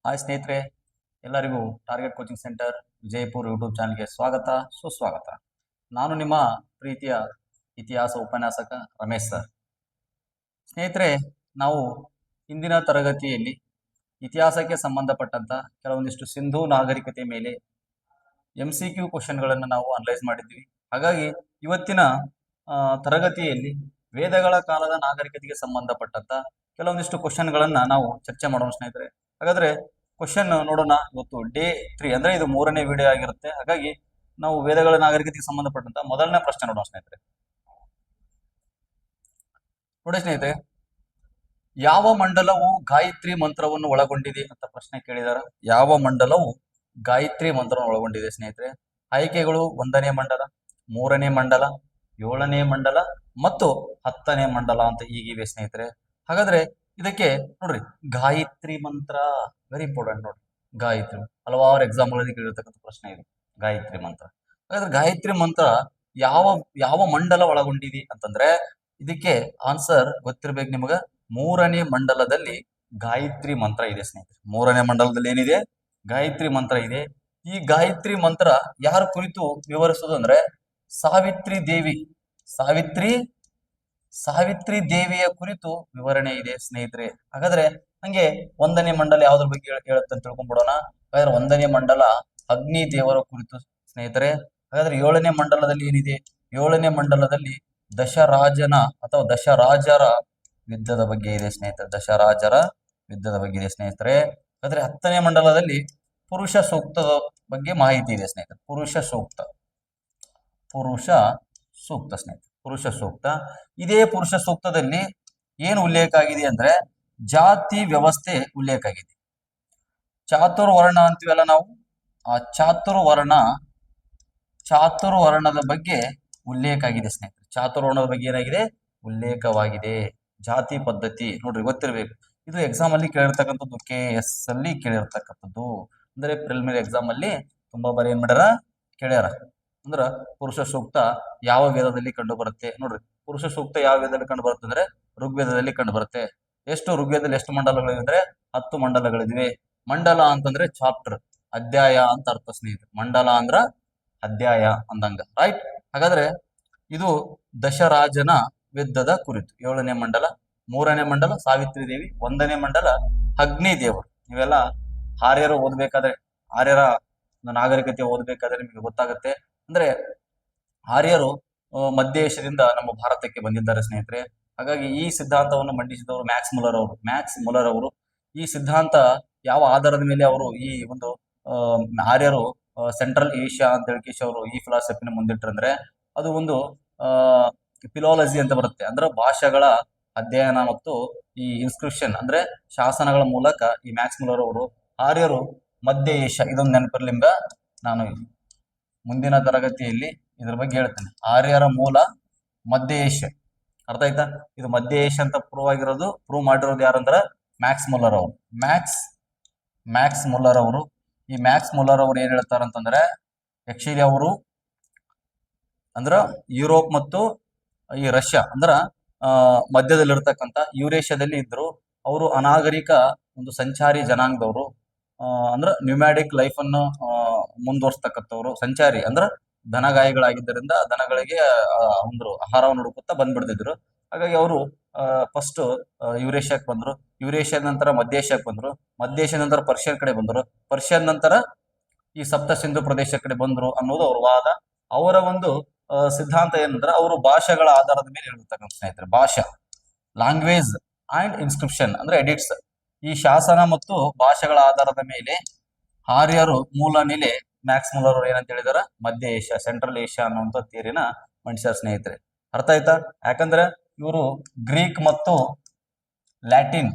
Hi ಸ್ನೇಹಿತರೆ, ಎಲ್ಲರಿಗೂ target coaching centre Vijayapura YouTube ಚಾನಲ್ಗೆ ಸ್ವಾಗತ ಸುಸ್ವಾಗತ. ನಾನು ನಿಮ್ಮ ಪ್ರೀತಿಯ ಇತಿಹಾಸ ಉಪನ್ಯಾಸಕ ರಮೇಶ್ ಸರ್. ಸ್ನೇಹಿತರೆ, ನಾವು ಇಂದಿನ ತರಗತಿಯಲ್ಲಿ ಇತಿಹಾಸಕ್ಕೆ ಸಂಬಂಧಪಟ್ಟಂತ ಕೆಲವೊಂದಿಷ್ಟು ಸಿಂಧೂ ನಾಗರಿಕತೆ ಮೇಲೆ MCQ ಕ್ವಶನ್ಗಳನ್ನು ನಾವು ಅನಲೈಸ್ ಮಾಡಿದ್ವಿ. ಹಾಗಾಗಿ ಇವತ್ತಿನ ತರಗತಿಯಲ್ಲಿ ವೇದಗಳ ಕಾಲದ ನಾಗರಿಕತೆಗೆ ಸಂಬಂಧಪಟ್ಟಂತ ಕೆಲವೊಂದಿಷ್ಟು ಕ್ವಶನ್ಗಳನ್ನ ನಾವು ಚರ್ಚೆ ಮಾಡೋಣ ಸ್ನೇಹಿತರೆ. ಹಾಗಾದ್ರೆ ಕ್ವಶನ್ ನೋಡೋಣ. ಇವತ್ತು ಡೇ 3 ಅಂದ್ರೆ ಇದು 3ನೇ ವಿಡಿಯೋ ಆಗಿರುತ್ತೆ. ಹಾಗಾಗಿ ನಾವು ವೇದಗಳ ನಾಗರಿಕತೆಗೆ ಸಂಬಂಧಪಟ್ಟಂತ ಮೊದಲನೇ ಪ್ರಶ್ನೆ ನೋಡೋಣ ಸ್ನೇಹಿತರೆ. ನೋಡಿ ಸ್ನೇಹಿತರೆ, ಯಾವ ಮಂಡಲವು ಗಾಯತ್ರಿ ಮಂತ್ರವನ್ನು ಒಳಗೊಂಡಿದೆ ಅಂತ ಪ್ರಶ್ನೆ ಕೇಳಿದಾರ. ಯಾವ ಮಂಡಲವು ಗಾಯತ್ರಿ ಮಂತ್ರವನ್ನು ಒಳಗೊಂಡಿದೆ ಸ್ನೇಹಿತರೆ? ಆಯ್ಕೆಗಳು 1ನೇ ಮಂಡಲ, 3ನೇ ಮಂಡಲ, 7ನೇ ಮಂಡಲ ಮತ್ತು 10ನೇ ಮಂಡಲ ಅಂತ ಹೀಗಿವೆ ಸ್ನೇಹಿತರೆ. ಹಾಗಾದ್ರೆ ಇದಕ್ಕೆ ನೋಡ್ರಿ, ಗಾಯತ್ರಿ ಮಂತ್ರ ವೆರಿ ಇಂಪಾರ್ಟೆಂಟ್ ನೋಡ್ರಿ. ಗಾಯತ್ರಿ ಹಲವಾರು ಎಕ್ಸಾಮ್ಗಳಲ್ಲಿ ಕೇಳಿರ್ತಕ್ಕಂಥ ಪ್ರಶ್ನೆ ಇದು, ಗಾಯತ್ರಿ ಮಂತ್ರ. ಹಾಗಾದ್ರೆ ಗಾಯತ್ರಿ ಮಂತ್ರ ಯಾವ ಯಾವ ಮಂಡಲ ಒಳಗೊಂಡಿದೆ ಅಂತಂದ್ರೆ ಇದಕ್ಕೆ ಆನ್ಸರ್ ಗೊತ್ತಿರ್ಬೇಕು ನಿಮಗ. 3ನೇ ಮಂಡಲದಲ್ಲಿ ಗಾಯತ್ರಿ ಮಂತ್ರ ಇದೆ ಸ್ನೇಹಿತರೆ. 3ನೇ ಮಂಡಲದಲ್ಲಿ ಏನಿದೆ? ಗಾಯತ್ರಿ ಮಂತ್ರ ಇದೆ. ಈ ಗಾಯತ್ರಿ ಮಂತ್ರ ಯಾರ ಕುರಿತು ವಿವರಿಸುವುದು ಅಂದ್ರೆ ಸಾವಿತ್ರಿ ದೇವಿ, ಸಾವಿತ್ರಿ ದೇವಿಯ ಕುರಿತು ವಿವರಣೆ ಇದೆ ಸ್ನೇಹಿತರೆ. ಹಾಗಾದ್ರೆ ಹಂಗೆ 1ನೇ ಮಂಡಲ ಯಾವ್ದ್ರ ಬಗ್ಗೆ ಹೇಳುತ್ತೆ ಅಂತ ತಿಳ್ಕೊಂಡ್ಬಿಡೋಣ. ಹಾಗಾದ್ರೆ 1ನೇ ಮಂಡಲ ಅಗ್ನಿ ದೇವರ ಕುರಿತು ಸ್ನೇಹಿತರೆ. ಹಾಗಾದ್ರೆ 7ನೇ ಮಂಡಲದಲ್ಲಿ ಏನಿದೆ? 7ನೇ ಮಂಡಲದಲ್ಲಿ ದಶರಾಜನ ಅಥವಾ ದಶರಾಜರ ಯುದ್ಧದ ಬಗ್ಗೆ ಇದೆ ಸ್ನೇಹಿತರೆ. ದಶರಾಜರ ಯುದ್ಧದ ಬಗ್ಗೆ ಇದೆ ಸ್ನೇಹಿತರೆ. ಹಾಗಾದ್ರೆ 10ನೇ ಮಂಡಲದಲ್ಲಿ ಪುರುಷ ಸೂಕ್ತದ ಬಗ್ಗೆ ಮಾಹಿತಿ ಇದೆ ಸ್ನೇಹಿತರೆ. ಪುರುಷ ಸೂಕ್ತ ಸ್ನೇಹಿತರೆ. ಪುರುಷ ಸೂಕ್ತ. ಇದೇ ಪುರುಷ ಸೂಕ್ತದಲ್ಲಿ ಏನು ಉಲ್ಲೇಖ ಆಗಿದೆ ಅಂದ್ರೆ ಜಾತಿ ವ್ಯವಸ್ಥೆ ಉಲ್ಲೇಖ ಆಗಿದೆ. ಚಾತುರ್ವರ್ಣ ಅಂತೀವಲ್ಲ ನಾವು, ಆ ಚಾತುರ್ವರ್ಣದ ಬಗ್ಗೆ ಉಲ್ಲೇಖ ಆಗಿದೆ ಸ್ನೇಹಿತರೆ. ಚಾತುರ್ವರ್ಣದ ಬಗ್ಗೆ ಏನಾಗಿದೆ? ಉಲ್ಲೇಖವಾಗಿದೆ. ಜಾತಿ ಪದ್ಧತಿ ನೋಡ್ರಿ, ಗೊತ್ತಿರ್ಬೇಕು. ಇದು ಎಕ್ಸಾಮ್ ಅಲ್ಲಿ ಕೇಳಿರ್ತಕ್ಕಂಥದ್ದು, KS ಅಲ್ಲಿ ಕೇಳಿರ್ತಕ್ಕಂಥದ್ದು. ಅಂದ್ರೆ ಪ್ರಿಲಿಮಿನರಿ ಎಕ್ಸಾಮ್ ಅಲ್ಲಿ ತುಂಬಾ ಬಾರಿ ಏನ್ ಮಾಡ್ಯಾರ, ಕೇಳ್ಯಾರ. ಅಂದ್ರ ಪುರುಷ ಸೂಕ್ತ ಯಾವ ವೇದದಲ್ಲಿ ಕಂಡು ಬರುತ್ತೆ ನೋಡ್ರಿ. ಪುರುಷ ಸೂಕ್ತ ಯಾವ ವೇದದಲ್ಲಿ ಕಂಡು ಬರುತ್ತೆ ಅಂದ್ರೆ ಋಗ್ವೇದದಲ್ಲಿ ಕಂಡು ಬರುತ್ತೆ. ಋಗ್ವೇದದಲ್ಲಿ ಎಷ್ಟು ಮಂಡಲಗಳಿವೆ ಅಂದ್ರೆ 10 ಮಂಡಲಗಳಿವೆ. ಮಂಡಲ ಅಂತಂದ್ರೆ ಚಾಪ್ಟರ್, ಅಧ್ಯಾಯ ಅಂತ ಅರ್ಥ ಸ್ನೇಹಿತರೆ. ಮಂಡಲ ಅಂದ್ರ ಅಧ್ಯಾಯ ಅಂದಂಗ, ರೈಟ್? ಹಾಗಾದ್ರೆ ಇದು ದಶರಾಜನ ಯುದ್ಧದ ಕುರಿತು 7ನೇ ಮಂಡಲ. 3ನೇ ಮಂಡಲ ಸಾವಿತ್ರಿ ದೇವಿ, 1ನೇ ಮಂಡಲ ಅಗ್ನಿ ದೇವರು. ಇವೆಲ್ಲ ಆರ್ಯರು ಓದ್ಬೇಕಾದ್ರೆ, ಆರ್ಯರ ನಾಗರಿಕತೆ ಓದ್ಬೇಕಾದ್ರೆ ನಿಮಗೆ ಗೊತ್ತಾಗುತ್ತೆ. ಅಂದ್ರೆ ಆರ್ಯರು ಮಧ್ಯ ಏಷ್ಯಾದಿಂದ ನಮ್ಮ ಭಾರತಕ್ಕೆ ಬಂದಿದ್ದಾರೆ ಸ್ನೇಹಿತರೆ. ಹಾಗಾಗಿ ಈ ಸಿದ್ಧಾಂತವನ್ನು ಮಂಡಿಸಿದವರು ಮ್ಯಾಕ್ಸ್ ಮುಲ್ಲರ್ ಅವರು. ಈ ಸಿದ್ಧಾಂತ ಯಾವ ಆಧಾರದ ಮೇಲೆ ಅವರು ಈ ಒಂದು ಆರ್ಯರು ಸೆಂಟ್ರಲ್ ಏಷ್ಯಾ ಅಂತ ಹೇಳಿಕೆ ಅವರು ಈ ಫಿಲಾಸಫಿನ ಮುಂದಿಟ್ಟರಂದ್ರೆ ಅದು ಒಂದು ಫಿಲಾಲಜಿ ಅಂತ ಬರುತ್ತೆ. ಅಂದ್ರೆ ಭಾಷೆಗಳ ಅಧ್ಯಯನ ಮತ್ತು ಈ ಇನ್ಸ್ಕ್ರಿಪ್ಷನ್ ಅಂದ್ರೆ ಶಾಸನಗಳ ಮೂಲಕ ಈ ಮ್ಯಾಕ್ಸ್ ಮುಲ್ಲರ್ ಅವರು ಆರ್ಯರು ಮಧ್ಯ ಏಷ್ಯಾ, ಇದೊಂದು ನೆನಪಿರ್ಲಿಂಗ. ನಾನು ಮುಂದಿನ ತರಗತಿಯಲ್ಲಿ ಇದ್ರ ಬಗ್ಗೆ ಹೇಳ್ತೇನೆ. ಆರ್ಯರ ಮೂಲ ಮಧ್ಯ ಏಷ್ಯಾ, ಅರ್ಥ ಆಯ್ತಾ? ಇದು ಮಧ್ಯ ಏಷ್ಯಾ ಅಂತ ಪ್ರೂವ್ ಮಾಡಿರೋದು ಯಾರಂದ್ರ ಮ್ಯಾಕ್ಸ್ ಮುಲ್ಲರ್ ಅವರು. ಮ್ಯಾಕ್ಸ್ ಮುಲ್ಲರ್ ಅವರು. ಈ ಮ್ಯಾಕ್ಸ್ ಮುಲ್ಲರ್ ಅವರು ಏನ್ ಹೇಳ್ತಾರಂತಂದ್ರೆ ಆಕ್ಚುಲಿ ಅವರು ಅಂದ್ರ ಯುರೋಪ್ ಮತ್ತು ಈ ರಷ್ಯಾ ಅಂದ್ರ ಮಧ್ಯದಲ್ಲಿರ್ತಕ್ಕಂಥ ಯುರೇಷ್ಯಾದಲ್ಲಿ ಇದ್ರು. ಅವರು ಅನಾಗರಿಕ ಒಂದು ಸಂಚಾರಿ ಜನಾಂಗದವರು. ಅಂದ್ರ ನ್ಯೂಮ್ಯಾಡಿಕ್ ಲೈಫ್ ಅನ್ನು ಮುಂದುವರ್ಸ್ತಕ್ಕಂಥವ್ರು. ಸಂಚಾರಿ ಅಂದ್ರ ದನಗಾಯಿಗಳಾಗಿದ್ದರಿಂದ ದನಗಳಿಗೆ ಒಂದು ಆಹಾರವನ್ನು ಹುಡುಕುತ್ತಾ ಬಂದ್ಬಿಡ್ತಿದ್ರು. ಹಾಗಾಗಿ ಅವರು ಫಸ್ಟ್ ಯುರೇಷ್ಯಾಕ್ಕೆ ಬಂದ್ರು. ಯುರೇಷ್ಯಾದ ನಂತರ ಮಧ್ಯ ಏಷ್ಯಾಕ್ಕೆ ಬಂದ್ರು. ಮಧ್ಯ ಏಷ್ಯಾ ನಂತರ ಪರ್ಷಿಯನ್ ಕಡೆ ಬಂದ್ರು. ಪರ್ಷಿಯನ್ ನಂತರ ಈ ಸಪ್ತ ಸಿಂಧು ಪ್ರದೇಶ ಕಡೆ ಬಂದ್ರು ಅನ್ನೋದು ಅವ್ರ ವಾದ. ಅವರ ಒಂದು ಸಿದ್ಧಾಂತ ಏನಂದ್ರೆ ಅವರು ಭಾಷೆಗಳ ಆಧಾರದ ಮೇಲೆ ಹೇಳಿರ್ತಕ್ಕಂಥ ಸ್ನೇಹಿತರೆ. ಭಾಷಾ, ಲ್ಯಾಂಗ್ವೇಜ್ ಅಂಡ್ ಇನ್ಸ್ಕ್ರಿಪ್ಷನ್ ಅಂದ್ರೆ ಎಡಿಟ್ಸ್, ಈ ಶಾಸನ ಮತ್ತು ಭಾಷೆಗಳ ಆಧಾರದ ಮೇಲೆ ಆರ್ಯರು ಮೂಲ ನೆಲೆ ಮ್ಯಾಕ್ಸ್ ಮುಲ್ಲರ್ ಅವರು ಏನಂತ ಹೇಳಿದಾರ? ಮಧ್ಯ ಏಷ್ಯಾ, ಸೆಂಟ್ರಲ್ ಏಷ್ಯಾ ಅನ್ನುವಂಥ ಥಿಯರಿನ ಮಂಡಿಸ್ಯಾರ ಸ್ನೇಹಿತರೆ. ಅರ್ಥ ಆಯ್ತಾ? ಯಾಕಂದ್ರೆ ಇವರು ಗ್ರೀಕ್ ಮತ್ತು ಲ್ಯಾಟಿನ್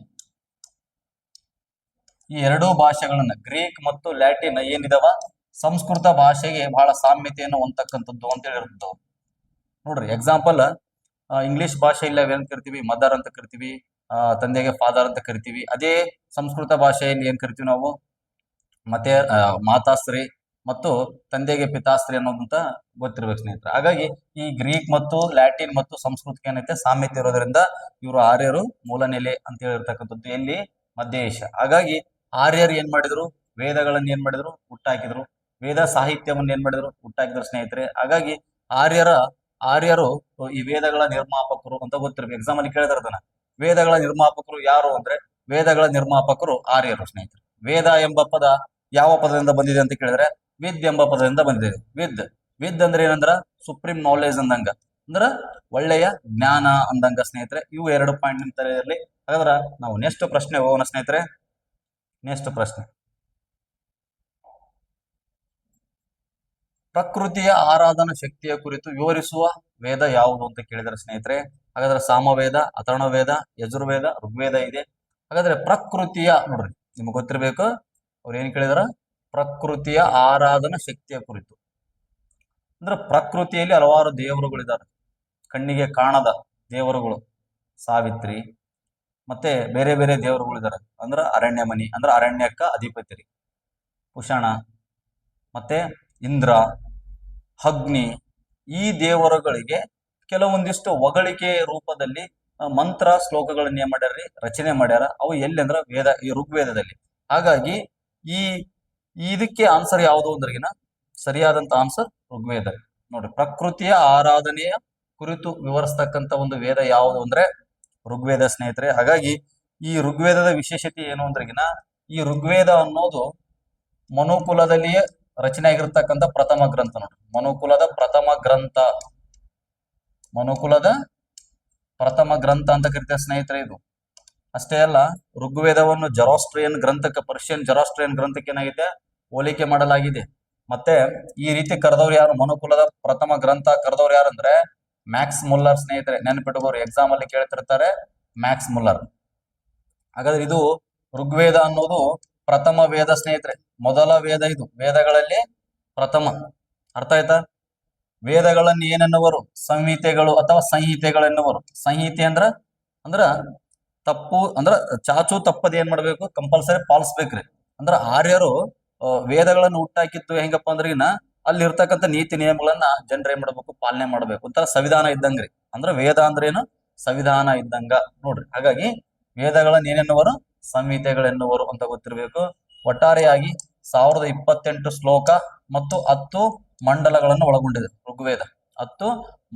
ಈ ಎರಡೂ ಭಾಷೆಗಳನ್ನ, ಗ್ರೀಕ್ ಮತ್ತು ಲ್ಯಾಟಿನ್ ಏನಿದಾವ ಸಂಸ್ಕೃತ ಭಾಷೆಗೆ ಬಹಳ ಸಾಮ್ಯತೆಯನ್ನು ಹೊಂದತಕ್ಕಂಥದ್ದು ಅಂತ ಹೇಳಿರ್ತದ್ದು ನೋಡ್ರಿ. ಎಕ್ಸಾಂಪಲ್, ಇಂಗ್ಲಿಷ್ ಭಾಷೆಯಲ್ಲಿ ನಾವೇನ್ ಕರಿತೀವಿ? ಮದರ್ ಅಂತ ಕರಿತೀವಿ, ತಂದೆಗೆ ಫಾದರ್ ಅಂತ ಕರಿತೀವಿ. ಅದೇ ಸಂಸ್ಕೃತ ಭಾಷೆಯಲ್ಲಿ ಏನ್ ಕರಿತೀವಿ ನಾವು? ಮತ್ತೆ ಮಾತಾಶ್ರೀ ಮತ್ತು ತಂದೆಗೆ ಪಿತಾಶ್ರೀ ಅನ್ನೋದಂತ ಗೊತ್ತಿರ್ಬೇಕು ಸ್ನೇಹಿತರೆ. ಹಾಗಾಗಿ ಈ ಗ್ರೀಕ್ ಮತ್ತು ಲ್ಯಾಟಿನ್ ಮತ್ತು ಸಂಸ್ಕೃತಕ್ಕೆ ಏನೈತೆ ಸಾಮ್ಯತೆ ಇರೋದ್ರಿಂದ ಇವರು ಆರ್ಯರು ಮೂಲ ನೆಲೆ ಅಂತ ಹೇಳಿರ್ತಕ್ಕಂಥದ್ದು ಎಲ್ಲಿ? ಮಧ್ಯ ಏಷ್ಯಾ. ಹಾಗಾಗಿ ಆರ್ಯರು ಏನ್ ಮಾಡಿದ್ರು, ವೇದಗಳನ್ನ ಏನ್ ಮಾಡಿದ್ರು, ಹುಟ್ಟಾಕಿದ್ರು. ವೇದ ಸಾಹಿತ್ಯವನ್ನ ಏನ್ ಮಾಡಿದ್ರು, ಹುಟ್ಟಾಕಿದ್ರು ಸ್ನೇಹಿತರೆ. ಹಾಗಾಗಿ ಆರ್ಯರ ಆರ್ಯರು ಈ ವೇದಗಳ ನಿರ್ಮಾಪಕರು ಅಂತ ಗೊತ್ತಿರ್ಬೇಕು. ಎಕ್ಸಾಮ್ ಅಲ್ಲಿ ಕೇಳಿದಾರೆ ಅದನ್ನ. ವೇದಗಳ ನಿರ್ಮಾಪಕರು ಯಾರು ಅಂದ್ರೆ, ವೇದಗಳ ನಿರ್ಮಾಪಕರು ಆರ್ಯರು ಸ್ನೇಹಿತರೆ. ವೇದ ಎಂಬ ಪದ ಯಾವ ಪದದಿಂದ ಬಂದಿದೆ ಅಂತ ಕೇಳಿದ್ರೆ, ವಿದ್ ಎಂಬ ಪದದಿಂದ ಬಂದಿದೆ. ವಿದ್ ವಿದ್ ಅಂದ್ರೆ ಏನಂದ್ರ ಸುಪ್ರೀಂ ನಾಲೆಜ್ ಅಂದಂಗ, ಅಂದ್ರ ಒಳ್ಳೆಯ ಜ್ಞಾನ ಅಂದಂಗ ಸ್ನೇಹಿತರೆ. ಇವು 2 ಪಾಯಿಂಟ್ ನಿಮ್ ತಲೆ ಇರಲಿ. ಹಾಗಾದ್ರ ನಾವು ನೆಕ್ಸ್ಟ್ ಪ್ರಶ್ನೆ ಹೋಗೋಣ ಸ್ನೇಹಿತರೆ. ನೆಕ್ಸ್ಟ್ ಪ್ರಶ್ನೆ, ಪ್ರಕೃತಿಯ ಆರಾಧನಾ ಶಕ್ತಿಯ ಕುರಿತು ವಿವರಿಸುವ ವೇದ ಯಾವುದು ಅಂತ ಕೇಳಿದರೆ ಸ್ನೇಹಿತರೆ. ಹಾಗಾದ್ರೆ ಸಾಮವೇದ, ಅಥರ್ವವೇದ, ಯಜುರ್ವೇದ, ಋಗ್ವೇದ ಇದೆ. ಹಾಗಾದ್ರೆ ಪ್ರಕೃತಿಯ ನೋಡ್ರಿ, ನಿಮ್ಗೆ ಗೊತ್ತಿರ್ಬೇಕು. ಅವ್ರು ಏನ್ ಕೇಳಿದಾರ, ಪ್ರಕೃತಿಯ ಆರಾಧನಾ ಶಕ್ತಿಯ ಕುರಿತು. ಅಂದ್ರೆ ಪ್ರಕೃತಿಯಲ್ಲಿ ಹಲವಾರು ದೇವರುಗಳಿದ್ದಾರೆ, ಕಣ್ಣಿಗೆ ಕಾಣದ ದೇವರುಗಳು. ಸಾವಿತ್ರಿ ಮತ್ತೆ ಬೇರೆ ಬೇರೆ ದೇವರುಗಳಿದ್ದಾರೆ. ಅಂದ್ರ ಅರಣ್ಯಮಣಿ ಅಂದ್ರ ಅರಣ್ಯಕ್ಕ ಅಧಿಪತಿ, ಪುಷಣ ಮತ್ತೆ ಇಂದ್ರ, ಅಗ್ನಿ. ಈ ದೇವರುಗಳಿಗೆ ಕೆಲವೊಂದಿಷ್ಟು ಹೊಗಳಿಕೆ ರೂಪದಲ್ಲಿ ಮಂತ್ರ ಶ್ಲೋಕಗಳನ್ನ ಏನ್ ಮಾಡ್ಯಾರ್ರಿ, ರಚನೆ ಮಾಡ್ಯಾರ. ಅವು ಎಲ್ಲಿ ಅಂದ್ರ ವೇದ, ಈ ಋಗ್ವೇದದಲ್ಲಿ. ಹಾಗಾಗಿ ಈ ಇದಕ್ಕೆ ಆನ್ಸರ್ ಯಾವುದು ಅಂದ್ರಗಿನ ಸರಿಯಾದಂತ ಆನ್ಸರ್ ಋಗ್ವೇದ. ನೋಡ್ರಿ, ಪ್ರಕೃತಿಯ ಆರಾಧನೆಯ ಕುರಿತು ವಿವರಿಸ್ತಕ್ಕಂತ ಒಂದು ವೇದ ಯಾವುದು ಅಂದ್ರೆ ಋಗ್ವೇದ ಸ್ನೇಹಿತರೆ. ಹಾಗಾಗಿ ಈ ಋಗ್ವೇದದ ವಿಶೇಷತೆ ಏನು ಅಂದ್ರಗಿನ, ಈ ಋಗ್ವೇದ ಅನ್ನೋದು ಮನುಕುಲದಲ್ಲಿಯೇ ರಚನೆ ಆಗಿರ್ತಕ್ಕಂಥ ಪ್ರಥಮ ಗ್ರಂಥ. ನೋಡಿ, ಮನುಕುಲದ ಪ್ರಥಮ ಗ್ರಂಥ, ಮನುಕುಲದ ಪ್ರಥಮ ಗ್ರಂಥ ಅಂತ ಕರಿತಾರೆ ಸ್ನೇಹಿತರೆ ಇದು. ಅಷ್ಟೇ ಅಲ್ಲ, ಋಗ್ವೇದವನ್ನು ಜೆರಾಸ್ಟ್ರಿಯನ್ ಗ್ರಂಥಕ್ಕೆ, ಪರ್ಷಿಯನ್ ಜೆರಾಸ್ಟ್ರಿಯನ್ ಗ್ರಂಥಕ್ಕೆ ಏನಾಗಿದೆ, ಹೋಲಿಕೆ ಮಾಡಲಾಗಿದೆ. ಮತ್ತೆ ಈ ರೀತಿ ಕರೆದವ್ರು ಯಾರು, ಮನುಕುಲದ ಪ್ರಥಮ ಗ್ರಂಥ ಕರೆದವ್ರು ಯಾರಂದ್ರೆ ಮ್ಯಾಕ್ಸ್ ಮುಲ್ಲರ್ ಸ್ನೇಹಿತರೆ. ನೆನಪಿಟ್ಟುಕೋರು, ಎಕ್ಸಾಮ್ ಅಲ್ಲಿ ಕೇಳ್ತಿರ್ತಾರೆ, ಮ್ಯಾಕ್ಸ್ ಮುಲ್ಲರ್. ಹಾಗಾದ್ರೆ ಇದು ಋಗ್ವೇದ ಅನ್ನೋದು ಪ್ರಥಮ ವೇದ ಸ್ನೇಹಿತರೆ, ಮೊದಲ ವೇದ. ಇದು ವೇದಗಳಲ್ಲಿ ಪ್ರಥಮ. ಅರ್ಥ ಆಯ್ತಾ? ವೇದಗಳನ್ನು ಏನೆನ್ನುವರು, ಸಂಹಿತೆಗಳು ಅಥವಾ ಸಂಹಿತೆಗಳೆನ್ನುವರು. ಸಂಹಿತೆ ಅಂದ್ರ ಅಂದ್ರ ತಪ್ಪು ಅಂದ್ರ ಚಾಚು ತಪ್ಪದ ಏನ್ ಮಾಡ್ಬೇಕು, ಕಂಪಲ್ಸರಿ ಪಾಲಿಸ್ಬೇಕ್ರಿ. ಅಂದ್ರ ಆರ್ಯರು ವೇದಗಳನ್ನು ಹುಟ್ಟಾಕಿತ್ತು ಹೆಂಗಪ್ಪ ಅಂದ್ರಿಗಿನ ಅಲ್ಲಿ ಇರ್ತಕ್ಕಂಥ ನೀತಿ ನಿಯಮಗಳನ್ನ ಜನರು ಏನ್ ಮಾಡ್ಬೇಕು, ಪಾಲನೆ ಮಾಡ್ಬೇಕು. ಒಂಥರ ಸಂವಿಧಾನ ಇದ್ದಂಗ್ರಿ. ಅಂದ್ರ ವೇದ ಅಂದ್ರೆ ಏನು, ಸಂವಿಧಾನ ಇದ್ದಂಗ ನೋಡ್ರಿ. ಹಾಗಾಗಿ ವೇದಗಳನ್ನ ಏನೆನ್ನುವರು, ಸಂಹಿತೆಗಳೆನ್ನುವರು ಅಂತ ಗೊತ್ತಿರ್ಬೇಕು. ಒಟ್ಟಾರೆಯಾಗಿ 1028 ಶ್ಲೋಕ ಮತ್ತು 10 ಮಂಡಲಗಳನ್ನು ಒಳಗೊಂಡಿದೆ ಋಗ್ವೇದ. 10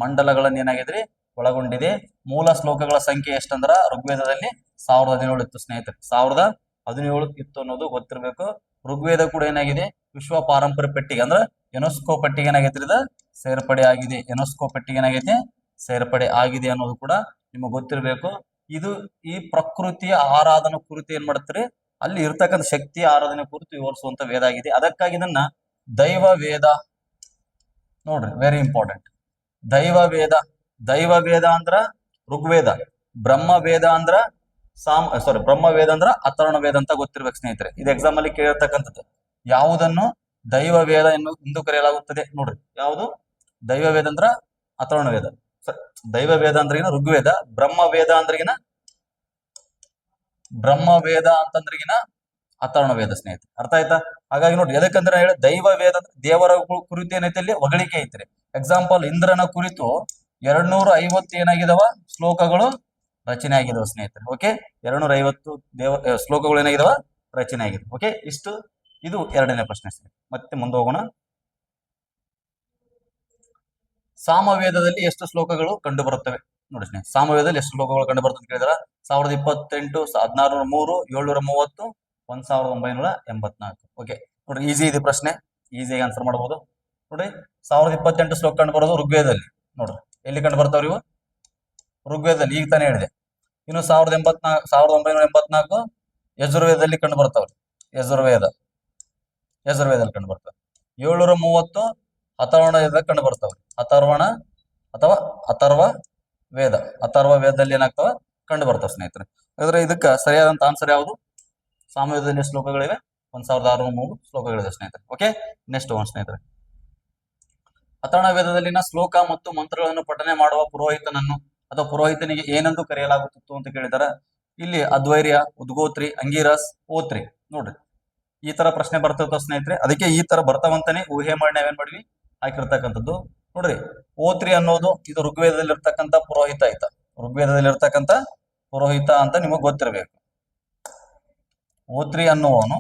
ಮಂಡಲಗಳನ್ನ ಏನಾಗಿದ್ರಿ, ಒಳಗೊಂಡಿದೆ. ಮೂಲ ಶ್ಲೋಕಗಳ ಸಂಖ್ಯೆ ಎಷ್ಟಂದ್ರ ಋಗ್ವೇದದಲ್ಲಿ 1017 ಇತ್ತು ಸ್ನೇಹಿತರೆ. 1017 ಇತ್ತು ಅನ್ನೋದು ಗೊತ್ತಿರ್ಬೇಕು. ಋಗ್ವೇದ ಕೂಡ ಏನಾಗಿದೆ, ವಿಶ್ವ ಪಾರಂಪರ್ಯ ಪಟ್ಟಿಗೆ ಅಂದ್ರೆ ಯುನೆಸ್ಕೋ ಪಟ್ಟಿಗೆ ಏನಾಗೈತ್ರಿ, ಇದು ಸೇರ್ಪಡೆ ಆಗಿದೆ. ಯುನೆಸ್ಕೋ ಪಟ್ಟಿಗೆ ಏನಾಗೈತೆ, ಸೇರ್ಪಡೆ ಆಗಿದೆ ಅನ್ನೋದು ಕೂಡ ನಿಮಗೆ ಗೊತ್ತಿರ್ಬೇಕು. ಇದು ಈ ಪ್ರಕೃತಿಯ ಆರಾಧನಾ ಕುರಿತು ಏನ್ ಮಾಡ್ತೀರಿ, ಅಲ್ಲಿ ಇರ್ತಕ್ಕಂಥ ಶಕ್ತಿಯ ಆರಾಧನೆ ಕುರಿತು ವಿವರಿಸುವಂತ ವೇದ ಆಗಿದೆ. ಅದಕ್ಕಾಗಿ ಇದನ್ನ ದೈವ ವೇದ ನೋಡ್ರಿ, ವೆರಿ ಇಂಪಾರ್ಟೆಂಟ್. ದೈವ ವೇದ, ದೈವ ವೇದ ಅಂದ್ರ ಋಗ್ವೇದ, ಬ್ರಹ್ಮ ವೇದ ಅಂದ್ರ ಬ್ರಹ್ಮ ವೇದ ಅಂದ್ರ ಅಥರ್ವಣ ವೇದ ಅಂತ ಗೊತ್ತಿರ್ಬೇಕು ಸ್ನೇಹಿತರೆ. ಇದು ಎಕ್ಸಾಮ್ ಅಲ್ಲಿ ಕೇಳಿರ್ತಕ್ಕಂಥದ್ದು. ಯಾವುದನ್ನು ದೈವ ವೇದ ಎಂದು ಕರೆಯಲಾಗುತ್ತದೆ ನೋಡ್ರಿ. ಯಾವುದು ದೈವ ವೇದ ಅಂದ್ರ ಅಥರ್ವಣ ವೇದ. ದೈವ ವೇದ ಅಂದ್ರಿಗಿನ ಋಗ್ವೇದ, ಬ್ರಹ್ಮ ವೇದ ಅಂದ್ರಿಗಿನ ಅಂತಂದ್ರಿಗಿನ ಅಥರ್ವಣ ವೇದ ಸ್ನೇಹಿತರೆ. ಅರ್ಥ ಆಯ್ತಾ? ಹಾಗಾಗಿ ನೋಡಿ, ಎದಕ್ಕಂದ್ರೆ ಹೇಳಿ, ದೈವ ವೇದ ದೇವರ ಕುರಿತು ಏನೈತೆ, ಅಲ್ಲಿ ಹೊಗಳಿಕೆ ಐತ್ರಿ. ಎಕ್ಸಾಂಪಲ್, ಇಂದ್ರನ ಕುರಿತು 250 ಏನಾಗಿದಾವ ಶ್ಲೋಕಗಳು ರಚನೆ ಆಗಿದಾವ ಸ್ನೇಹಿತರೆ. ಓಕೆ, 250 ಶ್ಲೋಕಗಳು ಏನಾಗಿದಾವ, ರಚನೆ ಆಗಿದೆ. ಓಕೆ, ಇಷ್ಟು ಇದು ಎರಡನೇ ಪ್ರಶ್ನೆ. ಮತ್ತೆ ಮುಂದೆ ಹೋಗೋಣ. ಸಾಮವೇದದಲ್ಲಿ ಎಷ್ಟು ಶ್ಲೋಕಗಳು ಕಂಡು ಬರುತ್ತವೆ ನೋಡಿ ಸ್ನೇಹಿತರೆ. ಸಾಮವೇದದಲ್ಲಿ ಎಷ್ಟು ಶ್ಲೋಕಗಳು ಕಂಡು ಬರ್ತದೆ ಕೇಳಿದ್ರ 1028, 1603, 730, 1984. ಓಕೆ ನೋಡ್ರಿ, ಈಸಿ ಇದೆ ಪ್ರಶ್ನೆ, ಈಸಿಯಾಗಿ ಆನ್ಸರ್ ಮಾಡಬಹುದು. ನೋಡ್ರಿ, 1028 ಶ್ಲೋಕ ಕಂಡು ಬರೋದು ಋಗ್ವೇದದಲ್ಲಿ. ನೋಡ್ರಿ, ಎಲ್ಲಿ ಕಂಡು ಬರ್ತಾವ್ರಿ ಇವು, ಋಗ್ವೇದದಲ್ಲಿ. ಈಗ ತಾನೇ ಹೇಳಿದೆ. ಇನ್ನು 1984 ಯಜುರ್ವೇದದಲ್ಲಿ ಕಂಡು ಬರ್ತಾವ್ರಿ. ಯಜುರ್ವೇದದಲ್ಲಿ ಕಂಡು ಬರ್ತವೆ. 730 ಅಥರ್ವಣ ವೇದದಲ್ಲಿ ಕಂಡು ಬರ್ತಾವ್ರಿ. ಅಥರ್ವಣ ಅಥವಾ ಅಥರ್ವ ವೇದದಲ್ಲಿ ಏನಾಗ್ತಾವ, ಕಂಡು ಬರ್ತಾವ ಸ್ನೇಹಿತರೆ. ಹಾಗಾದ್ರೆ ಇದಕ್ಕ ಸರಿಯಾದಂತ ಆನ್ಸರ್ ಯಾವುದು, ಸಾಮವೇದದಲ್ಲಿ ಎಷ್ಟು ಶ್ಲೋಕಗಳಿವೆ, 1603 ಶ್ಲೋಕಗಳಿವೆ ಸ್ನೇಹಿತರೆ. ಓಕೆ, ನೆಕ್ಸ್ಟ್ ಒನ್ ಸ್ನೇಹಿತರೆ. ಅಥರ್ವಣ ವೇದದಲ್ಲಿನ ಶ್ಲೋಕ ಮತ್ತು ಮಂತ್ರಗಳನ್ನು ಪಠನೆ ಮಾಡುವ ಪುರೋಹಿತನನ್ನು ಅಥವಾ ಪುರೋಹಿತನಿಗೆ ಏನೆಂದು ಕರೆಯಲಾಗುತ್ತಿತ್ತು ಅಂತ ಕೇಳಿದಾರ. ಇಲ್ಲಿ ಅದ್ವೈರ್ಯ, ಉದ್ಗೋತ್ರಿ, ಅಂಗೀರಸ್, ಓತ್ರಿ. ನೋಡ್ರಿ, ಈ ತರ ಪ್ರಶ್ನೆ ಬರ್ತಿರ್ತಾವ ಸ್ನೇಹಿತರೆ. ಅದಕ್ಕೆ ಈ ತರ ಬರ್ತಾವಂತಾನೆ ಊಹೆ ಮಾಡಿ ನಾವೇನ್ ಮಾಡಿವಿ, ಹಾಕಿರ್ತಕ್ಕಂಥದ್ದು. ನೋಡ್ರಿ, ಓತ್ರಿ ಅನ್ನೋದು ಇದು ಋಗ್ವೇದದಲ್ಲಿ ಇರ್ತಕ್ಕಂಥ ಪುರೋಹಿತ ಆಯ್ತಾ. ಋಗ್ವೇದದಲ್ಲಿ ಇರ್ತಕ್ಕಂಥ ಪುರೋಹಿತ ಅಂತ ನಿಮಗ್ ಗೊತ್ತಿರ್ಬೇಕು. ಓತ್ರಿ ಅನ್ನುವವನು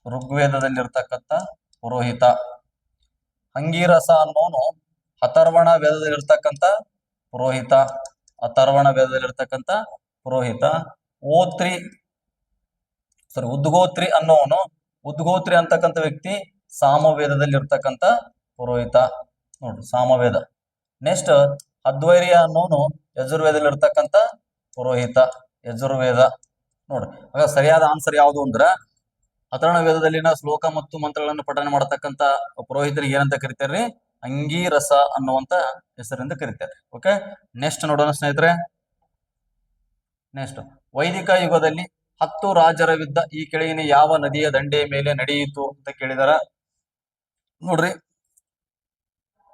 ಋಗ್ವೇದದಲ್ಲಿರ್ತಕ್ಕಂಥ ಪುರೋಹಿತ. ಅಂಗೀರಸ ಅನ್ನೋನು ಅಥರ್ವಣ ವೇದದಲ್ಲಿರ್ತಕ್ಕಂಥ ಪುರೋಹಿತ. ಅಥರ್ವಣ ವೇದದಲ್ಲಿರ್ತಕ್ಕಂಥ ಪುರೋಹಿತ. ಓತ್ರಿ ಉದ್ಗೋತ್ರಿ ಅನ್ನೋನು, ಉದ್ಗೋತ್ರಿ ಅಂತಕ್ಕಂಥ ವ್ಯಕ್ತಿ ಸಾಮವೇದದಲ್ಲಿರ್ತಕ್ಕಂಥ ಪುರೋಹಿತ. ನೋಡ್ರಿ, ಸಾಮವೇದ. ನೆಕ್ಸ್ಟ್ ಅದ್ವೈರ್ಯ ಅನ್ನೋನು ಯಜುರ್ವೇದದಲ್ಲಿರ್ತಕ್ಕಂಥ ಪುರೋಹಿತ, ಯಜುರ್ವೇದ. ನೋಡ್ರಿ, ಆಗ ಸರಿಯಾದ ಆನ್ಸರ್ ಯಾವುದು ಅಂದ್ರ ಅಥರ್ವಣ ವೇದದಲ್ಲಿನ ಶ್ಲೋಕ ಮತ್ತು ಮಂತ್ರಗಳನ್ನು ಪಠನೆ ಮಾಡತಕ್ಕಂತ ಪುರೋಹಿತರಿಗೆ ಏನಂತ ಕರಿತಾರ್ರಿ? ಅಂಗೀರಸ ಅನ್ನುವಂತ ಹೆಸರಿಂದ ಕರೀತಾರೆ. ಓಕೆ, ನೆಕ್ಸ್ಟ್ ನೋಡೋಣ ಸ್ನೇಹಿತರೆ. ನೆಕ್ಸ್ಟ್, ವೈದಿಕ ಯುಗದಲ್ಲಿ 10 ರಾಜರ ಯುದ್ಧ ಈ ಕೆಳಗಿನ ಯಾವ ನದಿಯ ದಂಡೆಯ ಮೇಲೆ ನಡೆಯಿತು ಅಂತ ಕೇಳಿದಾರ. ನೋಡ್ರಿ,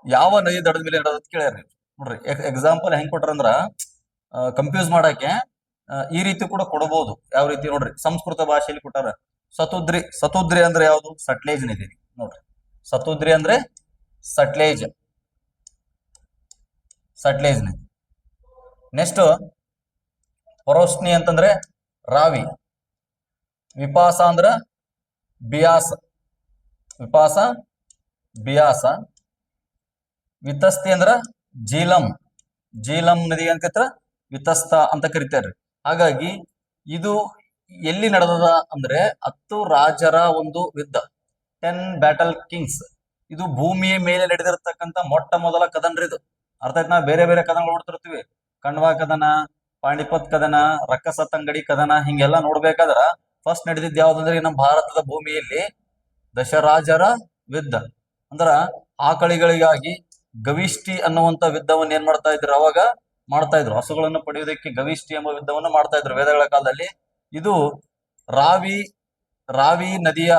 ಯಾವ ನದಿ ದಡದ ಮೇಲೆ ನಡೆದ ಕೇಳ್ಯಾರ. ನೋಡ್ರಿ, ಎಕ್ಸಾಂಪಲ್ ಹೆಂಗ್ ಕೊಟ್ರಂದ್ರ ಕನ್ಫ್ಯೂಸ್ ಮಾಡಕ್ಕೆ ಈ ರೀತಿ ಕೂಡ ಕೊಡಬಹುದು. ಯಾವ ರೀತಿ ನೋಡ್ರಿ, ಸಂಸ್ಕೃತ ಭಾಷೆಯಲ್ಲಿ ಕೊಟ್ಟಾರ. ಸತುದ್ರಿ. ಸತುದ್ರಿ ಅಂದ್ರೆ ಯಾವುದು? ಸಟ್ಲೇಜ್ ನದಿ. ನೋಡ್ರಿ, ಸತುದ್ರಿ ಅಂದ್ರೆ ಸಟ್ಲೇಜ್ ನದಿ. ನೆಕ್ಸ್ಟ್ ಪರೋಷ್ಣಿ ಅಂತಂದ್ರೆ ರಾವಿ. ವಿಪಾಸ ಅಂದ್ರ ಬಿಯಾಸ. ವಿಪಾಸ, ಬಿಯಾಸ. ವಿತಸ್ತಿ ಅಂದ್ರ ಜೀಲಂ. ಜೀಲಂ ನದಿ ಅಂತ ವಿತಸ್ತ ಅಂತ ಕರಿತಾರ್ರಿ. ಹಾಗಾಗಿ ಇದು ಎಲ್ಲಿ ನಡೆದದ ಅಂದ್ರೆ 10 ರಾಜರ ಒಂದು ಯುದ್ಧ, 10 ಬ್ಯಾಟಲ್ ಕಿಂಗ್ಸ್. ಇದು ಭೂಮಿಯ ಮೇಲೆ ನಡೆದಿರ್ತಕ್ಕಂಥ ಮೊಟ್ಟ ಮೊದಲ ಕದನ್ರಿ ಇದು. ಅರ್ಥ ಆಯ್ತು? ನಾವು ಬೇರೆ ಬೇರೆ ಕದನಗಳು ನೋಡ್ತಿರ್ತೀವಿ. ಕಣ್ವಾ ಕದನ, ಪಾಣಿಪತ್ ಕದನ, ರಕ್ಕಸತಂಗಡಿ ಕದನ, ಹಿಂಗೆಲ್ಲ ನೋಡ್ಬೇಕಾದ್ರ ಫಸ್ಟ್ ನಡೆದಿದ್ದು ಯಾವ್ದಂದ್ರೆ ನಮ್ಮ ಭಾರತದ ಭೂಮಿಯಲ್ಲಿ ದಶರಾಜರ ಯುದ್ಧ. ಅಂದ್ರ ಆಕಳಿಗಳಿಗಾಗಿ ಗವಿಷ್ಠಿ ಅನ್ನುವಂತ ಯುದ್ಧವನ್ನು ಏನ್ ಮಾಡ್ತಾ ಇದ್ರು? ಅವಾಗ ಮಾಡ್ತಾ ಇದ್ರು. ಹಸುಗಳನ್ನು ಪಡೆಯುವುದಕ್ಕೆ ಗವಿಷ್ಠಿ ಎಂಬ ಯುದ್ಧವನ್ನು ಮಾಡ್ತಾ ಇದ್ರು ವೇದಗಳ ಕಾಲದಲ್ಲಿ. ಇದು ರಾವಿ ನದಿಯ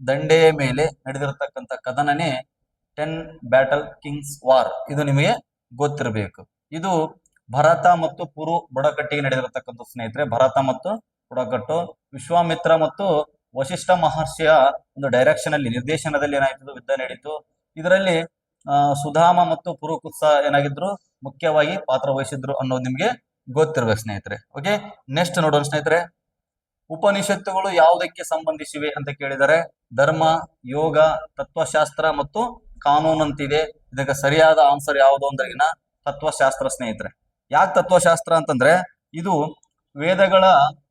ದಂಡೆಯ ಮೇಲೆ ನಡೆದಿರತಕ್ಕಂಥ ಕದನನೇ 10 ಬ್ಯಾಟಲ್ ಕಿಂಗ್ಸ್ ವಾರ್. ಇದು ನಿಮಗೆ ಗೊತ್ತಿರಬೇಕು. ಇದು ಭರತ ಮತ್ತು ಪುರು ಬುಡಕಟ್ಟಿಗೆ ನಡೆದಿರತಕ್ಕಂಥ ಸ್ನೇಹಿತರೆ. ಭರತ ಮತ್ತು ಬುಡಕಟ್ಟು, ವಿಶ್ವಾಮಿತ್ರ ಮತ್ತು ವಶಿಷ್ಠ ಮಹರ್ಷಿಯ ಒಂದು ಡೈರೆಕ್ಷನ್ ಅಲ್ಲಿ, ನಿರ್ದೇಶನದಲ್ಲಿ ಏನಾಯ್ತು ಯುದ್ಧ ನಡೀತು. ಇದರಲ್ಲಿ ಸುಧಾಮ ಮತ್ತು ಪುರುಕುತ್ಸ ಏನಾಗಿದ್ರು? ಮುಖ್ಯವಾಗಿ ಪಾತ್ರ ವಹಿಸಿದ್ರು ಅನ್ನೋದು ನಿಮ್ಗೆ ಗೊತ್ತಿರ್ಬೇಕು ಸ್ನೇಹಿತರೆ. ಓಕೆ, ನೆಕ್ಸ್ಟ್ ನೋಡೋಣ ಸ್ನೇಹಿತರೆ. ಉಪನಿಷತ್ತುಗಳು ಯಾವುದಕ್ಕೆ ಸಂಬಂಧಿಸಿವೆ ಅಂತ ಕೇಳಿದರೆ ಧರ್ಮ, ಯೋಗ, ತತ್ವಶಾಸ್ತ್ರ ಮತ್ತು ಕಾನೂನು ಅಂತಿದೆ. ಇದಕ್ಕೆ ಸರಿಯಾದ ಆನ್ಸರ್ ಯಾವುದು ಅಂದ್ರೆಗಿನ ತತ್ವಶಾಸ್ತ್ರ ಸ್ನೇಹಿತರೆ. ಯಾಕೆ ತತ್ವಶಾಸ್ತ್ರ ಅಂತಂದ್ರೆ ಇದು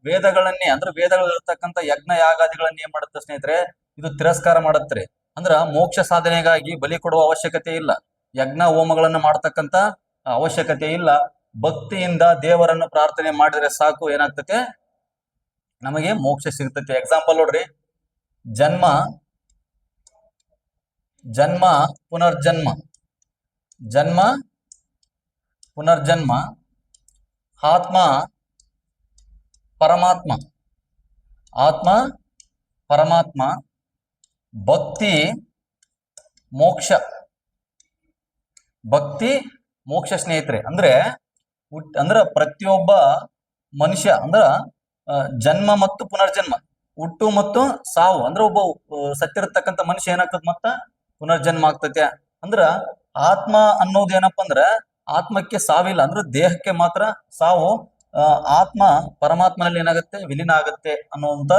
ವೇದಗಳನ್ನೇ ಅಂದ್ರೆ ವೇದಗಳಿರ್ತಕ್ಕಂಥ ಯಜ್ಞ ಯಾಗಾದಿಗಳನ್ನ ಏನ್ ಮಾಡುತ್ತೆ ಸ್ನೇಹಿತರೆ? ಇದು ತಿರಸ್ಕಾರ ಮಾಡುತ್ತೆ. ಅಂದ್ರ ಮೋಕ್ಷ ಸಾಧನೆಗಾಗಿ ಬಲಿ ಕೊಡುವ ಅವಶ್ಯಕತೆ ಇಲ್ಲ, ಯಜ್ಞ ಹೋಮಗಳನ್ನ ಮಾಡ್ತಕ್ಕಂಥ ಅವಶ್ಯಕತೆ ಇಲ್ಲ. ಭಕ್ತಿಯಿಂದ ದೇವರನ್ನು ಪ್ರಾರ್ಥನೆ ಮಾಡಿದ್ರೆ ಸಾಕು, ಏನಾಗ್ತತೆ? ನಮಗೆ ಮೋಕ್ಷ ಸಿಗ್ತತೆ. ಎಕ್ಸಾಂಪಲ್ ನೋಡ್ರಿ, ಜನ್ಮ ಪುನರ್ಜನ್ಮ, ಜನ್ಮ ಪುನರ್ಜನ್ಮ, ಆತ್ಮ ಪರಮಾತ್ಮ, ಆತ್ಮ ಪರಮಾತ್ಮ, ಭಕ್ತಿ ಮೋಕ್ಷ, ಭಕ್ತಿ ಮೋಕ್ಷ ಸ್ನೇಹಿತರೆ. ಅಂದ್ರೆ ಪ್ರತಿಯೊಬ್ಬ ಮನುಷ್ಯ ಜನ್ಮ ಮತ್ತು ಪುನರ್ಜನ್ಮ, ಹುಟ್ಟು ಮತ್ತು ಸಾವು. ಅಂದ್ರೆ ಒಬ್ಬ ಸತ್ತಿರತಕ್ಕಂಥ ಮನುಷ್ಯ ಏನಾಗ್ತದ ಮತ್ತ ಪುನರ್ಜನ್ಮ ಆಗ್ತತೆ. ಆತ್ಮ ಅನ್ನೋದು ಏನಪ್ಪಾ ಅಂದ್ರೆ ಆತ್ಮಕ್ಕೆ ಸಾವಿಲ್ಲ, ಅಂದ್ರೆ ದೇಹಕ್ಕೆ ಮಾತ್ರ ಸಾವು. ಆತ್ಮ ಪರಮಾತ್ಮನಲ್ಲಿ ಏನಾಗುತ್ತೆ? ವಿಲೀನ ಆಗುತ್ತೆ ಅನ್ನುವಂತ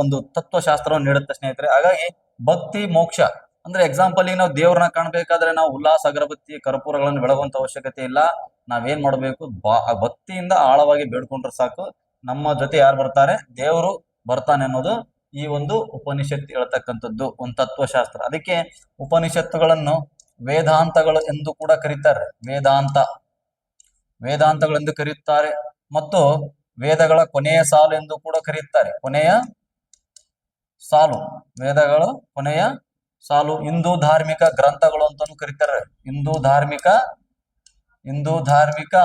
ಒಂದು ತತ್ವಶಾಸ್ತ್ರವನ್ನು ನೀಡುತ್ತೆ ಸ್ನೇಹಿತರೆ. ಹಾಗಾಗಿ ಭಕ್ತಿ ಮೋಕ್ಷ ಎಕ್ಸಾಂಪಲ್ ನಾವು ದೇವ್ರನ್ನ ಕಾಣ್ಬೇಕಾದ್ರೆ ನಾವು ಉಲ್ಲಾಸ ಅಗರಬತ್ತಿ ಕರ್ಪೂರಗಳನ್ನು ಬೆಳಗುವಂತ ಅವಶ್ಯಕತೆ ಇಲ್ಲ. ನಾವೇನ್ ಮಾಡ್ಬೇಕು? ಭಕ್ತಿಯಿಂದ ಆಳವಾಗಿ ಬೇಡ್ಕೊಂಡ್ರೆ ಸಾಕು, ನಮ್ಮ ಜೊತೆ ಯಾರು ಬರ್ತಾರೆ? ದೇವರು ಬರ್ತಾನೆ ಅನ್ನೋದು ಈ ಒಂದು ಉಪನಿಷತ್ತು ಹೇಳ್ತಕ್ಕಂಥದ್ದು ಒಂದು ತತ್ವಶಾಸ್ತ್ರ. ಅದಕ್ಕೆ ಉಪನಿಷತ್ತುಗಳನ್ನು ವೇದಾಂತಗಳು ಎಂದು ಕೂಡ ಕರೀತಾರೆ. ವೇದಾಂತಗಳೆಂದು ಕರೆಯುತ್ತಾರೆ ಮತ್ತು ವೇದಗಳ ಕೊನೆಯ ಸಾಲು ಎಂದು ಕೂಡ ಕರೆಯುತ್ತಾರೆ. ಕೊನೆಯ ಸಾಲು, ವೇದಗಳ ಕೊನೆಯ ಸಾಲು. ಹಿಂದೂ ಧಾರ್ಮಿಕ ಗ್ರಂಥಗಳು ಅಂತಾನು ಕರೀತಾರೆ. ಹಿಂದೂ ಧಾರ್ಮಿಕ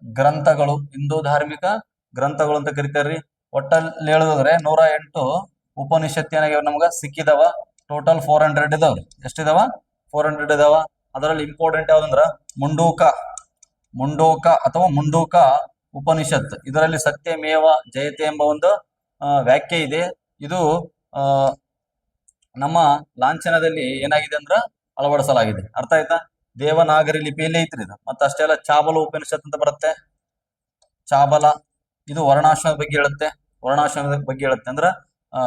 ಗ್ರಂಥಗಳು, ಹಿಂದೂ ಧಾರ್ಮಿಕ ಗ್ರಂಥಗಳು ಅಂತ ಕರಿತಾರ್ರಿ. ಒಟ್ಟಲ್ಲಿ ಹೇಳೋದಾದ್ರೆ 108 ಉಪನಿಷತ್ತು ಏನಾಗ್ಯಾವ ನಮ್ಗ ಸಿಕ್ಕಿದವ. ಟೋಟಲ್ 400 ಇದಾವ್ರಿ. ಎಷ್ಟಿದಾವ? 400 ಇದಾವ. ಅದರಲ್ಲಿ ಇಂಪಾರ್ಟೆಂಟ್ ಯಾವ್ದಂದ್ರ ಮುಂಡೋಕ ಅಥವಾ ಮುಂಡೂಕ ಉಪನಿಷತ್. ಇದರಲ್ಲಿ ಸತ್ಯಮೇವ ಜಯತೆ ಎಂಬ ಒಂದು ವ್ಯಾಖ್ಯೆ ಇದೆ. ಇದು ನಮ್ಮ ಲಾಂಛನದಲ್ಲಿ ಏನಾಗಿದೆ ಅಳವಡಿಸಲಾಗಿದೆ. ಅರ್ಥ ಆಯ್ತಾ? ದೇವನಾಗರಿ ಲಿಪಿಯಲ್ಲಿ ಐತ್ರಿ ಇದು. ಮತ್ತೆ ಅಷ್ಟೇ ಅಲ್ಲ, ಚಾಬಲ ಉಪನಿಷತ್ ಅಂತ ಬರುತ್ತೆ. ಚಾಬಲ ಇದು ವರ್ಣಾಶ್ರಮದ ಬಗ್ಗೆ ಹೇಳುತ್ತೆ. ವರ್ಣಾಶ್ರಮದ ಬಗ್ಗೆ ಹೇಳುತ್ತೆ ಅಂದ್ರ ಆ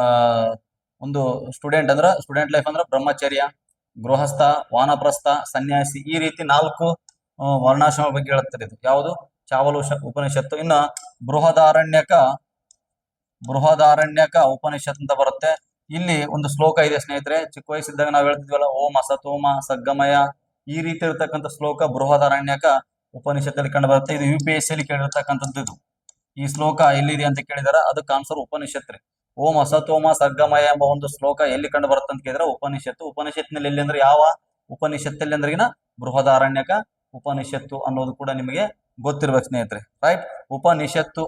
ಒಂದು ಸ್ಟೂಡೆಂಟ್ ಲೈಫ್ ಅಂದ್ರೆ ಬ್ರಹ್ಮಚರ್ಯ, ಗೃಹಸ್ಥ, ವಾನಪ್ರಸ್ಥ, ಸನ್ಯಾಸಿ, ಈ ರೀತಿ 4 ವರ್ಣಾಶ್ರಮ ಬಗ್ಗೆ ಹೇಳುತ್ತದೆ. ಇದು ಯಾವುದು? ಚಾವಲು ಉಪನಿಷತ್ತು. ಇನ್ನ ಬೃಹದಾರಣ್ಯಕ ಉಪನಿಷತ್ ಅಂತ ಬರುತ್ತೆ. ಇಲ್ಲಿ ಒಂದು ಶ್ಲೋಕ ಇದೆ ಸ್ನೇಹಿತರೆ. ಚಿಕ್ಕ ವಯಸ್ಸಿದ್ದಾಗ ನಾವು ಹೇಳ್ತಿದ್ವಲ್ಲ, ಓಂ ಅಸತೋಮ ಸಗ್ಗಮಯ, ಈ ರೀತಿ ಇರತಕ್ಕಂಥ ಶ್ಲೋಕ ಬೃಹದಾರಣ್ಯಕ ಉಪನಿಷತ್ತಲ್ಲಿ ಕಂಡು ಬರುತ್ತೆ. ಇದು UPSC ಅಲ್ಲಿ ಕೇಳಿರ್ತಕ್ಕಂಥದ್ದು. ಇದು ಈ ಶ್ಲೋಕ ಎಲ್ಲಿದೆ ಅಂತ ಕೇಳಿದಾರ, ಅದಕ್ಕೆ ಆನ್ಸರ್ ಉಪನಿಷತ್ ರೀ. ಓಂ ಅಸತೋಮ ಸಗ್ಗಮಯ ಎಂಬ ಒಂದು ಶ್ಲೋಕ ಎಲ್ಲಿ ಕಂಡು ಬರುತ್ತೆ ಅಂತ ಕೇಳಿದ್ರೆ ಉಪನಿಷತ್ತು. ಉಪನಿಷತ್ನಲ್ಲಿ ಎಲ್ಲಿ ಅಂದ್ರೆ ಯಾವ ಉಪನಿಷತ್ತಲ್ಲಿ ಅಂದ್ರಿಗಿನ ಬೃಹದಾರಣ್ಯಕ ಉಪನಿಷತ್ತು ಅನ್ನೋದು ಕೂಡ ನಿಮಗೆ ಗೊತ್ತಿರ್ಬೇಕು ಸ್ನೇಹಿತರೆ. ರೈಟ್. ಉಪನಿಷತ್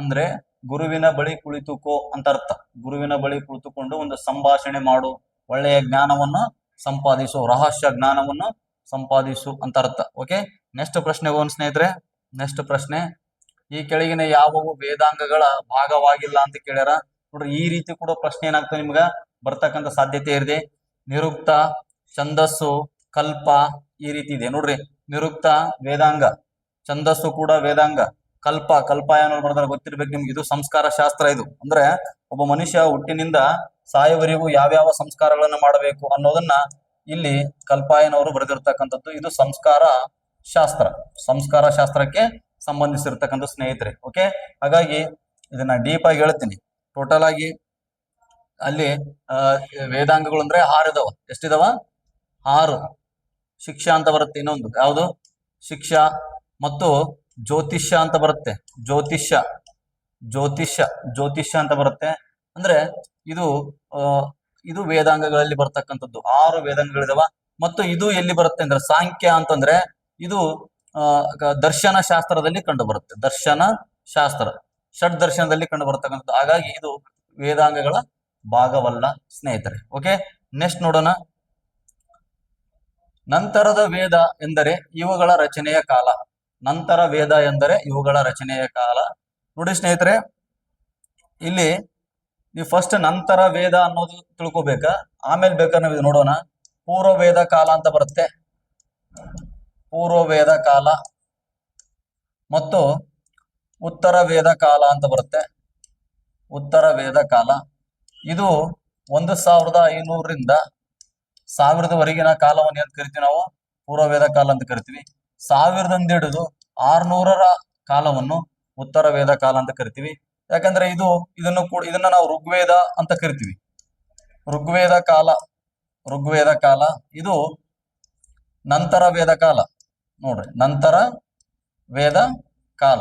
ಅಂದ್ರೆ ಗುರುವಿನ ಬಳಿ ಕುಳಿತುಕೋ ಅಂತ ಅರ್ಥ. ಗುರುವಿನ ಬಳಿ ಕುಳಿತುಕೊಂಡು ಒಂದು ಸಂಭಾಷಣೆ ಮಾಡು, ಒಳ್ಳೆಯ ಜ್ಞಾನವನ್ನು ಸಂಪಾದಿಸು, ರಹಸ್ಯ ಜ್ಞಾನವನ್ನು ಸಂಪಾದಿಸು ಅಂತ ಅರ್ಥ. ಓಕೆ, ನೆಕ್ಸ್ಟ್ ಪ್ರಶ್ನೆ ಹೋಗೋಣ ಸ್ನೇಹಿತರೆ. ನೆಕ್ಸ್ಟ್ ಪ್ರಶ್ನೆ, ಈ ಕೆಳಗಿನ ಯಾವುವು ವೇದಾಂಗಗಳ ಭಾಗವಾಗಿಲ್ಲ ಅಂತ ಕೇಳ್ಯಾರ. ನೋಡ್ರಿ, ಈ ರೀತಿ ಕೂಡ ಪ್ರಶ್ನೆ ಏನಾಗ್ತದೆ ನಿಮ್ಗ ಬರ್ತಕ್ಕಂಥ ಸಾಧ್ಯತೆ ಇದೆ. ನಿರುಕ್ತ, ಛಂದಸ್ಸು, ಕಲ್ಪ, ಈ ರೀತಿ ಇದೆ ನೋಡ್ರಿ. ನಿರುಕ್ತ ವೇದಾಂಗ, ಛಂದಸ್ಸು ಕೂಡ ವೇದಾಂಗ, ಕಲ್ಪ ಏನೋ ಬರ್ತಾರೆ ಗೊತ್ತಿರ್ಬೇಕು ನಿಮ್ಗೆ. ಇದು ಸಂಸ್ಕಾರ ಶಾಸ್ತ್ರ. ಇದು ಅಂದ್ರೆ ಒಬ್ಬ ಮನುಷ್ಯ ಹುಟ್ಟಿನಿಂದ ಸಾಯುವವರೆಗೂ ಯಾವ್ಯಾವ ಸಂಸ್ಕಾರಗಳನ್ನು ಮಾಡಬೇಕು ಅನ್ನೋದನ್ನ ಇಲ್ಲಿ ಕಲ್ಪಾಯನವರು ಬರೆದಿರ್ತಕ್ಕಂಥದ್ದು. ಇದು ಸಂಸ್ಕಾರ ಶಾಸ್ತ್ರಕ್ಕೆ ಸಂಬಂಧಿಸಿರ್ತಕ್ಕಂಥ ಸ್ನೇಹಿತರೆ. ಓಕೆ, ಹಾಗಾಗಿ ಇದನ್ನ ಡೀಪ್ ಆಗಿ ಹೇಳ್ತೀನಿ. ಟೋಟಲ್ ಆಗಿ ಅಲ್ಲಿ ವೇದಾಂಗಗಳು ಅಂದ್ರೆ 6 ಇದಾವ. ಎಷ್ಟಿದಾವ? 6. ಶಿಕ್ಷಾ ಅಂತ ಬರುತ್ತೆ. ಇನ್ನೊಂದು ಯಾವುದು? ಶಿಕ್ಷಾ. ಮತ್ತು ಜ್ಯೋತಿಷ್ಯ ಅಂತ ಬರುತ್ತೆ. ಜ್ಯೋತಿಷ್ಯ ಅಂತ ಬರುತ್ತೆ. ಅಂದ್ರೆ ಇದು ವೇದಾಂಗಗಳಲ್ಲಿ ಬರ್ತಕ್ಕಂಥದ್ದು. 6 ವೇದಾಂಗಗಳಿದಾವ. ಮತ್ತು ಇದು ಎಲ್ಲಿ ಬರುತ್ತೆ ಅಂದ್ರೆ ಸಾಂಖ್ಯ ಅಂತಂದ್ರೆ ಇದು ದರ್ಶನ ಶಾಸ್ತ್ರದಲ್ಲಿ ಕಂಡು ಬರುತ್ತೆ. ದರ್ಶನ ಶಾಸ್ತ್ರ, ಷಡ್ ದರ್ಶನದಲ್ಲಿ ಕಂಡು ಬರ್ತಕ್ಕಂಥದ್ದು. ಹಾಗಾಗಿ ಇದು ವೇದಾಂಗಗಳ ಭಾಗವಲ್ಲ ಸ್ನೇಹಿತರೆ. ಓಕೆ, ನೆಕ್ಸ್ಟ್ ನೋಡೋಣ. ನಂತರದ ವೇದ ಎಂದರೆ ಇವುಗಳ ರಚನೆಯ ಕಾಲ. ನಂತರ ವೇದ ಎಂದರೆ ಇವುಗಳ ರಚನೆಯ ಕಾಲ. ನೋಡಿ ಸ್ನೇಹಿತರೆ, ಇಲ್ಲಿ ನೀವು ಫಸ್ಟ್ ನಂತರ ವೇದ ಅನ್ನೋದು ತಿಳ್ಕೊಬೇಕ. ಆಮೇಲೆ ಬೇಕಾದ್ರೆ ನಾವು ಇದು ನೋಡೋಣ. ಪೂರ್ವ ವೇದ ಕಾಲ ಅಂತ ಬರುತ್ತೆ. ಪೂರ್ವ ವೇದ ಕಾಲ ಮತ್ತು ಉತ್ತರ ವೇದ ಕಾಲ ಅಂತ ಬರುತ್ತೆ. ಉತ್ತರ ವೇದ ಕಾಲ ಇದು 1500ರಿಂದ 1000ವರೆಗಿನ ಕಾಲವನ್ನು ಅಂತ ಕರಿತೀವಿ ನಾವು, ಪೂರ್ವ ವೇದ ಕಾಲ ಅಂತ ಕರಿತೀವಿ. 1000ದಿಂದ ಹಿಡಿದು 600ರ ಕಾಲವನ್ನು ಉತ್ತರ ವೇದ ಕಾಲ ಅಂತ ಕರಿತೀವಿ. ಯಾಕಂದ್ರೆ ಇದನ್ನ ನಾವು ಋಗ್ವೇದ ಅಂತ ಕರಿತೀವಿ. ಋಗ್ವೇದ ಕಾಲ ಇದು ನಂತರ ವೇದ ಕಾಲ. ನೋಡ್ರಿ, ನಂತರ ವೇದ ಕಾಲ.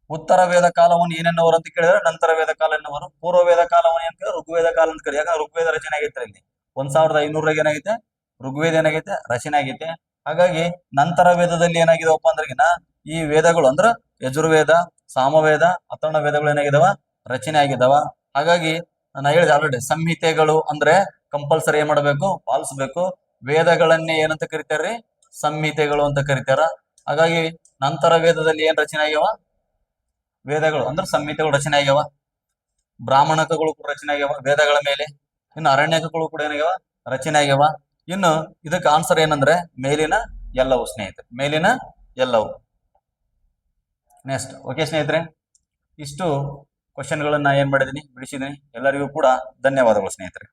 ಉತ್ತರ ವೇದ ಕಾಲವನ್ನು ಏನೆನ್ನವರು ಅಂತ ಕೇಳಿದ್ರೆ ನಂತರ ವೇದ ಕಾಲ ಎನ್ನುವರು. ಪೂರ್ವ ವೇದ ಕಾಲವನ್ನು ಏನ್ ಕೇಳಿದ್ರೆ ಋಗ್ವೇದ ಕಾಲ ಅಂತ ಕರಿ. ಯಾಕಂದ್ರೆ ಋಗ್ವೇದ ರಚನೆ ಆಗೈತೆ. ಇಲ್ಲಿ 1500 ಏನಾಗೈತೆ? ಋಗ್ವೇದ ಏನಾಗೈತೆ? ರಚನೆ ಆಗೈತೆ. ಹಾಗಾಗಿ ನಂತರ ವೇದದಲ್ಲಿ ಏನಾಗಿದವಪ್ಪ ಅಂದ್ರಗಿನ ಈ ವೇದಗಳು ಅಂದ್ರ ಯಜುರ್ವೇದ, ಸಾಮವೇದ, ಅಥರ್ಣ ವೇದಗಳು ಏನಾಗಿದಾವ? ರಚನೆ ಆಗಿದಾವ. ಹಾಗಾಗಿ ನಾನು ಹೇಳಿದೆ ಆಲ್ರೆಡಿ, ಸಂಹಿತೆಗಳು ಅಂದ್ರೆ ಕಂಪಲ್ಸರಿ ಏನ್ ಮಾಡಬೇಕು? ಪಾಲಿಸಬೇಕು. ವೇದಗಳನ್ನೇ ಏನಂತ ಕರಿತಾರ್ರಿ? ಸಂಹಿತೆಗಳು ಅಂತ ಕರಿತಾರ. ಹಾಗಾಗಿ ನಂತರ ವೇದದಲ್ಲಿ ಏನ್ ರಚನೆ ಆಗ್ಯಾವ? ವೇದಗಳು ಅಂದ್ರೆ ಸಂಹಿತೆಗಳು ರಚನೆ ಆಗ್ಯಾವ. ಬ್ರಾಹ್ಮಣಕಗಳು ಕೂಡ ರಚನೆ ಆಗ್ಯಾವ ವೇದಗಳ ಮೇಲೆ. ಇನ್ನು ಅರಣ್ಯಕಗಳು ಕೂಡ ಏನಾಗ್ಯಾವ? ರಚನೆ ಆಗ್ಯಾವ. ಇನ್ನು ಇದಕ್ಕೆ ಆನ್ಸರ್ ಏನಂದ್ರೆ ಮೇಲಿನ ಎಲ್ಲವೂ ಸ್ನೇಹಿತರೆ, ಮೇಲಿನ ಎಲ್ಲವೂ. ನೆಕ್ಸ್ಟ್. ಓಕೆ ಸ್ನೇಹಿತರೆ, ಇಷ್ಟು ಕ್ವಶನ್ಗಳನ್ನ ಏನ್ ಮಾಡಿದೀನಿ, ಬಿಡಿಸಿದೀನಿ. ಎಲ್ಲರಿಗೂ ಕೂಡ ಧನ್ಯವಾದಗಳು ಸ್ನೇಹಿತರೆ.